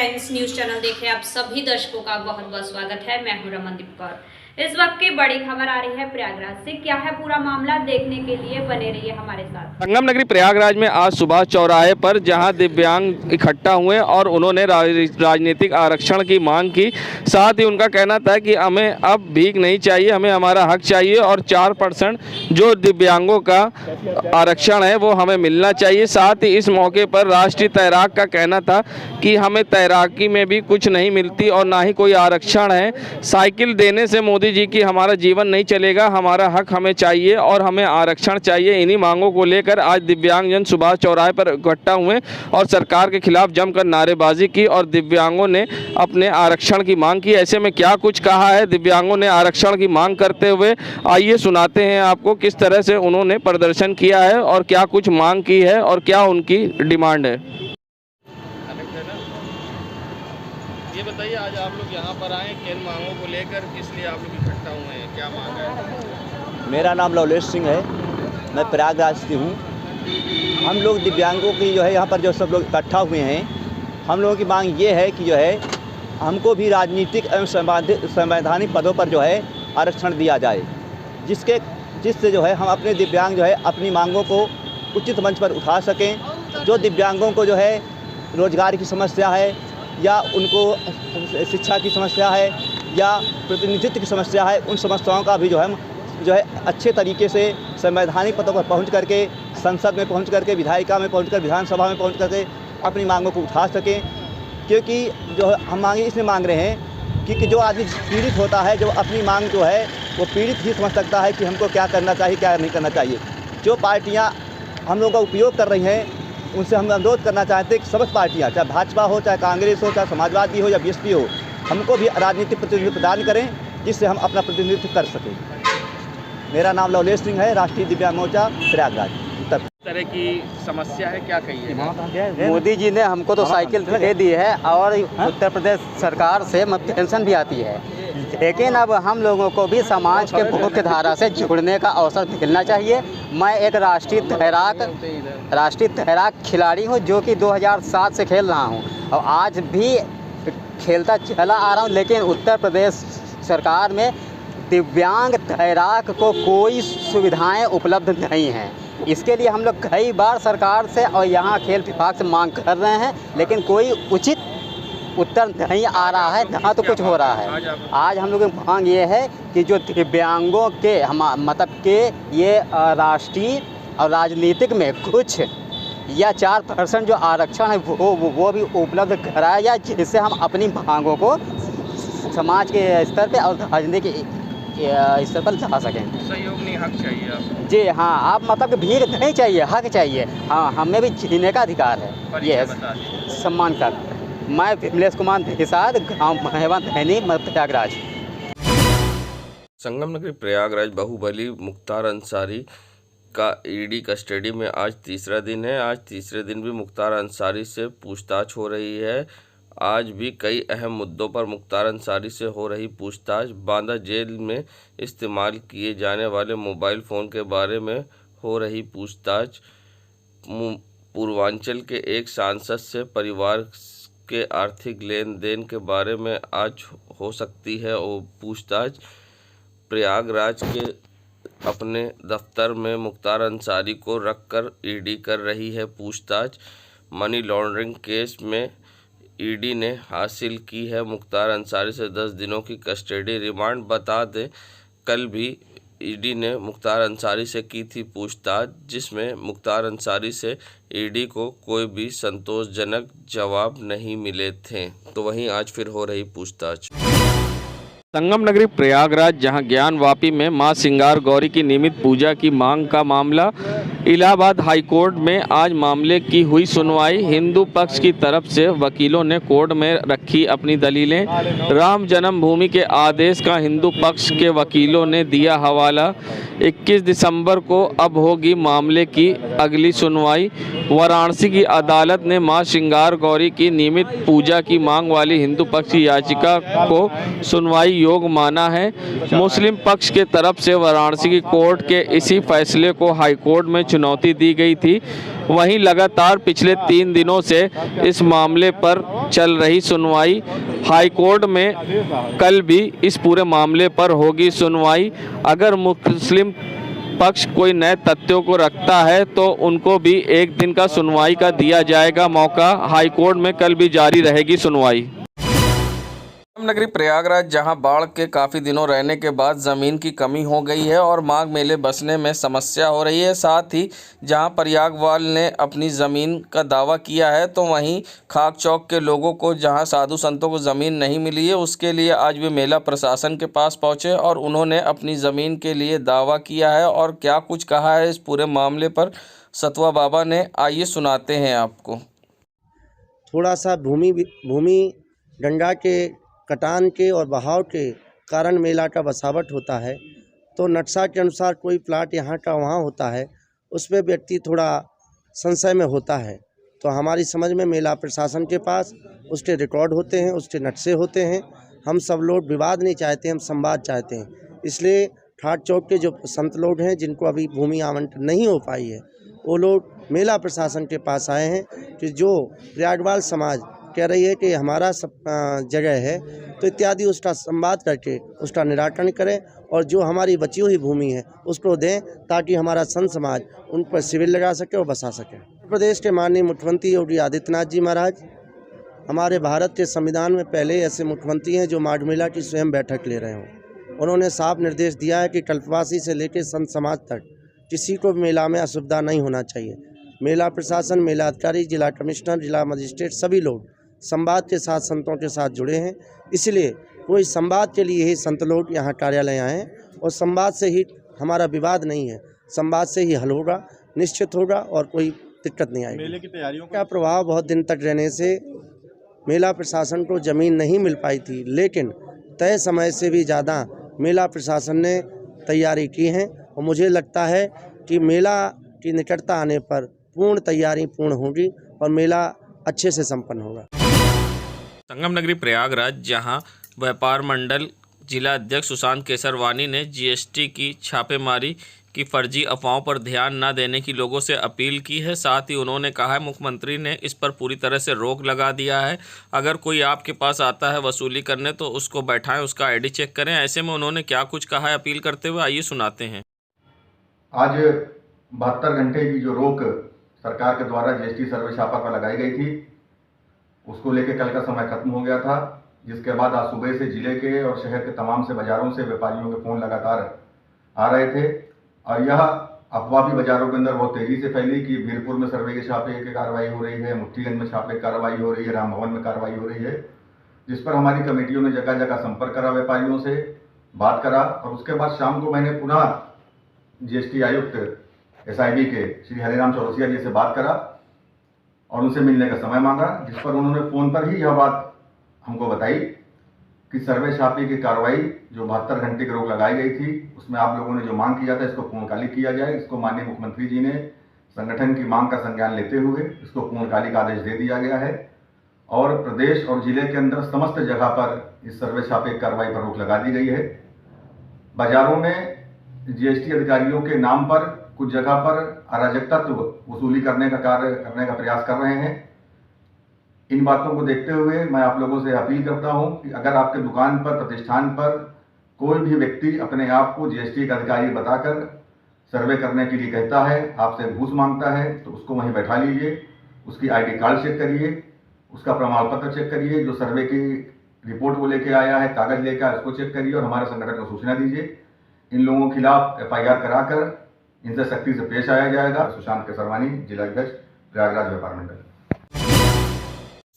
Friends, news channel देखे आप सभी दर्शकों का बहुत बहुत स्वागत है। मैं हूं रमनदीप कौर। इस वक्त की बड़ी खबर आ रही है प्रयागराज से। क्या है पूरा मामला, देखने के लिए बने रहिए हमारे साथ। संगम नगरी प्रयागराज में आज सुबह चौराहे पर जहां दिव्यांग इकट्ठा हुए और उन्होंने राजनीतिक आरक्षण की मांग की। साथ ही उनका कहना था कि हमें अब भीख नहीं चाहिए, हमें हमारा हक चाहिए और 4% जो दिव्यांगों का आरक्षण है वो हमें मिलना चाहिए। साथ ही इस मौके पर राष्ट्रीय तैराक का कहना था कि हमें तैराकी में भी कुछ नहीं मिलती और ना ही कोई आरक्षण है। साइकिल देने से मोदी जी की हमारा जीवन नहीं चलेगा, हमारा हक हमें चाहिए और हमें आरक्षण चाहिए। इन्हीं मांगों को लेकर आज दिव्यांगजन सुभाष चौराहे पर इकट्ठा हुए और सरकार के खिलाफ जमकर नारेबाजी की और दिव्यांगों ने अपने आरक्षण की मांग की। ऐसे में क्या कुछ कहा है दिव्यांगों ने आरक्षण की मांग करते हुए, आइए सुनाते हैं आपको किस तरह से उन्होंने प्रदर्शन किया है और क्या कुछ मांग की है और क्या उनकी डिमांड है। ये बताइए, आज आप लोग यहाँ पर आए किन मांगों को लेकर, किस लिए आप लोग इकट्ठा हुए हैं, क्या मांग है? मेरा नाम लवलेश सिंह है, मैं प्रयागराज से हूँ। हम लोग दिव्यांगों की जो है यहाँ पर जो सब लोग इकट्ठा हुए हैं, हम लोगों की मांग ये है कि जो है हमको भी राजनीतिक एवं संवैधानिक पदों पर जो है आरक्षण दिया जाए, जिससे जो है हम अपने दिव्यांग जो है अपनी मांगों को उचित मंच पर उठा सकें। जो दिव्यांगों को जो है रोजगार की समस्या है या उनको शिक्षा की समस्या है या प्रतिनिधित्व की समस्या है, उन समस्याओं का भी जो है अच्छे तरीके से संवैधानिक पदों पर पहुंच करके, संसद में पहुंच करके, विधायिका में पहुंच कर, विधानसभा में पहुंच करके अपनी मांगों को उठा सकें। क्योंकि जो हम मांगे इसलिए मांग रहे हैं कि जो आदमी पीड़ित होता है, जो अपनी मांग जो है वो पीड़ित ही समझ सकता है कि हमको क्या करना चाहिए, क्या नहीं करना चाहिए। जो पार्टियाँ हम लोगों का उपयोग कर रही हैं, उनसे हम अनुरोध करना चाहते हैं कि सब पार्टियाँ, चाहे भाजपा हो, चाहे कांग्रेस हो, चाहे समाजवादी हो या बीएसपी हो, हमको भी राजनीतिक प्रतिनिधित्व प्रदान करें, जिससे हम अपना प्रतिनिधित्व कर सकें। मेरा नाम लवलेश सिंह है, राष्ट्रीय दिव्यांग मोर्चा प्रयागराज उत्तर। तरह की समस्या है, क्या कहिए? मोदी जी ने हमको तो साइकिल दे दी है और उत्तर प्रदेश सरकार से पेंशन भी आती है, लेकिन अब हम लोगों को भी समाज के मुख्य धारा से जुड़ने का अवसर मिलना चाहिए। मैं एक राष्ट्रीय तैराक खिलाड़ी हूं, जो कि 2007 से खेल रहा हूं और आज भी खेलता चला आ रहा हूं, लेकिन उत्तर प्रदेश सरकार में दिव्यांग तैराक को कोई सुविधाएं उपलब्ध नहीं हैं। इसके लिए हम लोग कई बार सरकार से और यहाँ खेल विभाग से मांग कर रहे हैं, लेकिन कोई उचित उत्तर नहीं आ रहा है, ना तो कुछ हो रहा है। आज हम लोगों की मांग ये है कि जो दिव्यांगों के मतलब के ये राष्ट्रीय और राजनीतिक में कुछ या 4% जो आरक्षण है वो भी उपलब्ध कराया जाए, जिससे हम अपनी मांगों को समाज के स्तर पे और राजनीतिक स्तर पर ला सकें। सहयोग नहीं, हक चाहिए आप? जी हाँ, आप मतलब कि भीख नहीं चाहिए, हक चाहिए। हाँ, हमें भी जीने का अधिकार है। ये सम्मान कर। मैं विमलेश कुमार देसाद, गाँव महवा धैनी, प्रयागराज। संगम नगरी प्रयागराज बाहुबली मुख्तार अंसारी का ईडी कस्टडी में आज तीसरा दिन है। आज तीसरे दिन भी मुख्तार अंसारी से पूछताछ हो रही है। आज भी कई अहम मुद्दों पर मुख्तार अंसारी से हो रही पूछताछ। बांदा जेल में इस्तेमाल किए जाने वाले मोबाइल फ़ोन के बारे में हो रही पूछताछ। पूर्वांचल के एक सांसद से परिवार के आर्थिक लेन देन के बारे में आज हो सकती है और पूछताछ। प्रयागराज के अपने दफ्तर में मुख्तार अंसारी को रखकर ईडी कर रही है पूछताछ। मनी लॉन्ड्रिंग केस में ईडी ने हासिल की है मुख्तार अंसारी से 10 दिनों की कस्टडी रिमांड। बता दें, कल भी ईडी ने मुख्तार अंसारी से की थी पूछताछ, जिसमें मुख्तार अंसारी से ईडी को कोई भी संतोषजनक जवाब नहीं मिले थे। तो वहीं आज फिर हो रही पूछताछ। संगम नगरी प्रयागराज जहां ज्ञानवापी में मां सिंगार गौरी की नियमित पूजा की मांग का मामला। इलाहाबाद हाई कोर्ट में आज मामले की हुई सुनवाई। हिंदू पक्ष की तरफ से वकीलों ने कोर्ट में रखी अपनी दलीलें। राम जन्मभूमि के आदेश का हिंदू पक्ष के वकीलों ने दिया हवाला। 21 दिसंबर को अब होगी मामले की अगली सुनवाई। वाराणसी की अदालत ने मां सिंगार गौरी की नियमित पूजा की मांग वाली हिंदू पक्ष की याचिका को सुनवाई योग्य माना है। मुस्लिम पक्ष के तरफ से वाराणसी की कोर्ट के इसी फैसले को हाई कोर्ट में चुनौती दी गई थी। वहीं लगातार पिछले 3 दिनों से इस मामले पर चल रही सुनवाई, हाई कोर्ट में कल भी इस पूरे मामले पर होगी सुनवाई। अगर मुस्लिम पक्ष कोई नए तथ्यों को रखता है तो उनको भी 1 दिन का सुनवाई का दिया जाएगा मौका। हाई कोर्ट में कल भी जारी रहेगी सुनवाई। नगरी प्रयागराज जहां बाढ़ के काफ़ी दिनों रहने के बाद ज़मीन की कमी हो गई है और माघ मेले बसने में समस्या हो रही है, साथ ही जहां प्रयागवाल ने अपनी ज़मीन का दावा किया है तो वहीं खाक चौक के लोगों को जहां साधु संतों को ज़मीन नहीं मिली है, उसके लिए आज भी मेला प्रशासन के पास पहुंचे और उन्होंने अपनी ज़मीन के लिए दावा किया है। और क्या कुछ कहा है इस पूरे मामले पर सतवा बाबा ने, आइए सुनाते हैं आपको। थोड़ा सा भूमि गंगा के कटान के और बहाव के कारण मेला का बसावट होता है, तो नक्शा के अनुसार कोई प्लाट यहाँ का वहाँ होता है, उसमें व्यक्ति थोड़ा संशय में होता है। तो हमारी समझ में मेला प्रशासन के पास उसके रिकॉर्ड होते हैं, उसके नक्शे होते हैं। हम सब लोग विवाद नहीं चाहते, हम संवाद चाहते हैं। इसलिए खाक चौक के जो संत लोग हैं जिनको अभी भूमि आवंटन नहीं हो पाई है, वो लोग मेला प्रशासन के पास आए हैं कि जो प्रयागवाल समाज कह रही है कि हमारा जगह है, तो इत्यादि उसका संवाद करके उसका निराकरण करें और जो हमारी बची हुई भूमि है उसको दें, ताकि हमारा संत समाज उन पर शिविर लगा सके और बसा सके। उत्तर प्रदेश के माननीय मुख्यमंत्री योगी आदित्यनाथ जी महाराज, हमारे भारत के संविधान में पहले ऐसे मुख्यमंत्री हैं जो माघ मेला की स्वयं बैठक ले रहे हों। उन्होंने साफ निर्देश दिया है कि कल्पवासी से लेकर संत समाज तक किसी को मेला में असुविधा नहीं होना चाहिए। मेला प्रशासन, मेला अधिकारी, जिला कमिश्नर, जिला मजिस्ट्रेट सभी लोग संवाद के साथ संतों के साथ जुड़े हैं। इसलिए कोई संवाद के लिए ही संत लोग यहाँ कार्यालय आए हैं और संवाद से ही हमारा विवाद नहीं है, संवाद से ही हल होगा, निश्चित होगा और कोई दिक्कत नहीं आएगी। मेले की तैयारियों का प्रभाव बहुत दिन तक रहने से मेला प्रशासन को ज़मीन नहीं मिल पाई थी, लेकिन तय समय से भी ज़्यादा मेला प्रशासन ने तैयारी की है और मुझे लगता है कि मेला की निकटता आने पर पूर्ण तैयारी पूर्ण होगी और मेला अच्छे से संपन्न होगा। संगम नगरी प्रयागराज जहां व्यापार मंडल जिला अध्यक्ष सुशांत केसरवानी ने जीएसटी की छापेमारी की फर्जी अफवाहों पर ध्यान न देने की लोगों से अपील की है। साथ ही उन्होंने कहा है मुख्यमंत्री ने इस पर पूरी तरह से रोक लगा दिया है। अगर कोई आपके पास आता है वसूली करने तो उसको बैठाएं, उसका आईडी चेक करें। ऐसे में उन्होंने क्या कुछ कहा है अपील करते हुए, आइए सुनाते हैं। आज 72 घंटे की जो रोक सरकार के द्वारा जीएसटी सर्वे छापा पर लगाई गई थी, उसको लेकर कल का समय खत्म हो गया था, जिसके बाद आज सुबह से जिले के और शहर के तमाम से बाज़ारों से व्यापारियों के फ़ोन लगातार आ रहे थे और यह अफवाह भी बाज़ारों के अंदर बहुत तेज़ी से फैली कि वीरपुर में सर्वे के छापे की कार्रवाई हो रही है, मुट्ठीगंज में छापे की कार्रवाई हो रही है, राम भवन में कार्रवाई हो रही है, जिस पर हमारी कमेटियों ने जगह जगह संपर्क करा, व्यापारियों से बात करा और उसके बाद शाम को मैंने पुनः जीएसटी आयुक्त SIB के श्री हरिराम चौरसिया जी से बात करा और उनसे मिलने का समय मांगा, जिस पर उन्होंने फ़ोन पर ही यह बात हमको बताई कि सर्वे छापे की कार्रवाई जो 72 घंटे की रोक लगाई गई थी, उसमें आप लोगों ने जो मांग किया था इसको पूर्णकालिक किया जाए। इसको माननीय मुख्यमंत्री जी ने संगठन की मांग का संज्ञान लेते हुए इसको पूर्णकालिक आदेश दे दिया गया है और प्रदेश और जिले के अंदर समस्त जगह पर इस सर्वे छापे की कार्रवाई पर रोक लगा दी गई है। बाज़ारों में जीएसटी अधिकारियों के नाम पर कुछ जगह पर अराजक तत्व वसूली करने का कार्य करने का प्रयास कर रहे हैं। इन बातों को देखते हुए मैं आप लोगों से अपील करता हूं कि अगर आपके दुकान पर, प्रतिष्ठान पर कोई भी व्यक्ति अपने आप को जीएसटी का अधिकारी बताकर सर्वे करने के लिए कहता है, आपसे घूस मांगता है, तो उसको वहीं बैठा लीजिए, उसकी ID कार्ड चेक करिए, उसका प्रमाण पत्र चेक करिए, जो सर्वे की रिपोर्ट वो लेके आया है, कागज लेकर आया, उसको चेक करिए और हमारे संगठन को सूचना दीजिए। इन लोगों के खिलाफ FIR कराकर इनसे सख्ती से पेश आया जाएगा। सुशांत केसरवानी, जिला अध्यक्ष, प्रयागराज व्यापार मंडल।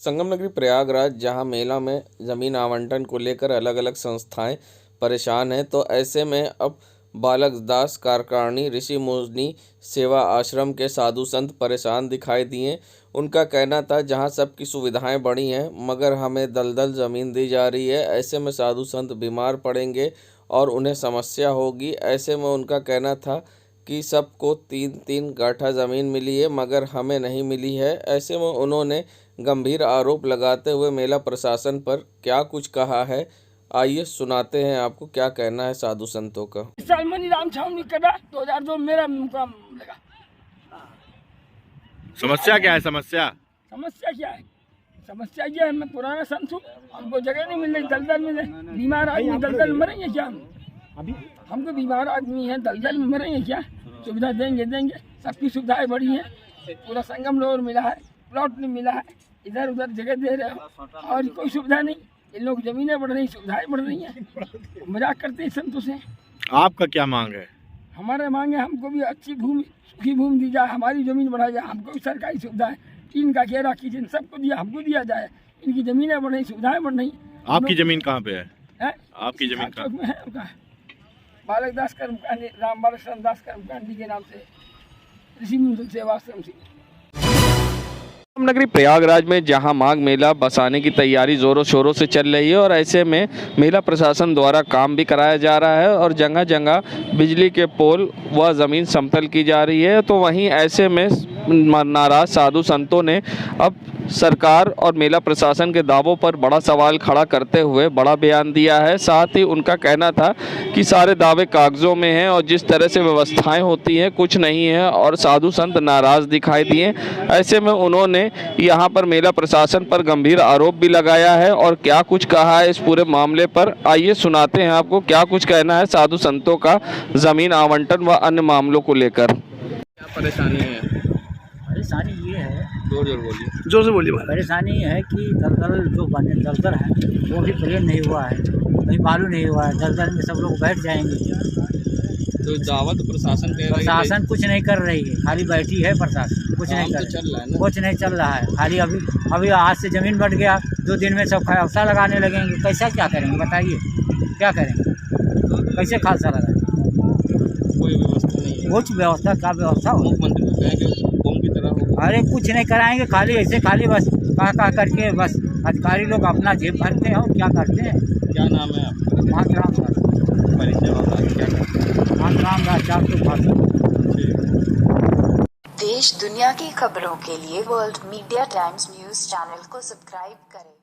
संगम नगरी प्रयागराज जहां मेला में ज़मीन आवंटन को लेकर अलग अलग संस्थाएं परेशान हैं, तो ऐसे में अब बालक दास कारकाणी ऋषि मुनि सेवा आश्रम के साधु संत परेशान दिखाई दिए। उनका कहना था जहां सबकी सुविधाएं बढ़ी हैं मगर हमें दलदल ज़मीन दी जा रही है, ऐसे में साधु संत बीमार पड़ेंगे और उन्हें समस्या होगी। ऐसे में उनका कहना था कि सबको 3-3 गाठा ज़मीन मिली है मगर हमें नहीं मिली है। ऐसे में उन्होंने गंभीर आरोप लगाते हुए मेला प्रशासन पर क्या कुछ कहा है, आइए सुनाते हैं आपको क्या कहना है साधु संतों का। इस साल मनी राम छावनी कटा 2002 मेरा मुकाम लगा। समस्या क्या है? समस्या क्या है? समस्या ये है, मैं पुराना संत हूँ, हमको जगह नहीं मिल रही, दलदल में बीमार आदमी दलदल में मरेंगे क्या? हमको बीमार आदमी है, दलदल में मरेंगे क्या? सुविधा देंगे सबकी सुविधाएं बढ़ी हैं, पूरा संगम रोड मिला है, प्लॉट नहीं मिला है, इधर उधर जगह दे रहे हो और कोई सुविधा नहीं। इन लोग जमीनें बढ़ रही, सुविधाएं बढ़ रही हैं, मजाक करते हैं संतों से। आपका क्या मांग है? हमारे मांगे हमको भी अच्छी भूमि, सुखी भूमि दी जाए, हमारी ज़मीन बढ़ाई जाए, हमको भी सरकारी सुविधा है, इनका घेरा कीजिए, सबको दिया, हमको दिया जाए, इनकी ज़मीनें बढ़ रही, सुविधाएं बढ़ रही। आपकी ज़मीन कहाँ पे है? आपकी ज़मीन कहाँ में है? उनका बालक दास कर्मकांडी, राम बालक दास कर्मकांडी के नाम से ऋषि मुनि सेवाश्रम से। नगरी प्रयागराज में जहां माघ मेला बसाने की तैयारी जोरों शोरों से चल रही है और ऐसे में मेला प्रशासन द्वारा काम भी कराया जा रहा है और जगह जगह बिजली के पोल व ज़मीन समतल की जा रही है। तो वहीं ऐसे में नाराज साधु संतों ने अब सरकार और मेला प्रशासन के दावों पर बड़ा सवाल खड़ा करते हुए बड़ा बयान दिया है। साथ ही उनका कहना था कि सारे दावे कागज़ों में हैं और जिस तरह से व्यवस्थाएं होती हैं कुछ नहीं है और साधु संत नाराज़ दिखाई दिए। ऐसे में उन्होंने यहां पर मेला प्रशासन पर गंभीर आरोप भी लगाया है और क्या कुछ कहा है इस पूरे मामले पर आइए सुनाते हैं आपको क्या कुछ कहना है साधु संतों का ज़मीन आवंटन व अन्य मामलों को लेकर। क्या परेशानी है? परेशानी ये है, जोर से बोलिए। परेशानी है कि दलदल जो बने दलदल है वो भी प्लेन नहीं हुआ है, कहीं बालू नहीं हुआ है, दलदल में सब लोग बैठ जाएंगे। तो दावत प्रशासन कह रहा है, प्रशासन कुछ नहीं कर रही है, खाली बैठी है प्रशासन, कुछ नहीं कर कुछ नहीं चल रहा है। खाली अभी आज से ज़मीन बढ़ गया, 2 दिन में सब खालसा लगाने लगेंगे, कैसा क्या करेंगे बताइए? क्या करेंगे? कैसे खालसा लगाएंगे? कोई व्यवस्था नहीं है। कुछ व्यवस्था क्या व्यवस्था हो? मुख्यमंत्री को कहें कि कौम की तरह हो। अरे कुछ नहीं कराएंगे, खाली ऐसे खाली बस कहा करके बस अधिकारी लोग अपना जेब भरते हैं और क्या करते हैं। क्या नाम है आपका? माधुराम दास। देश दुनिया की खबरों के लिए world media times news channel को सब्सक्राइब करें।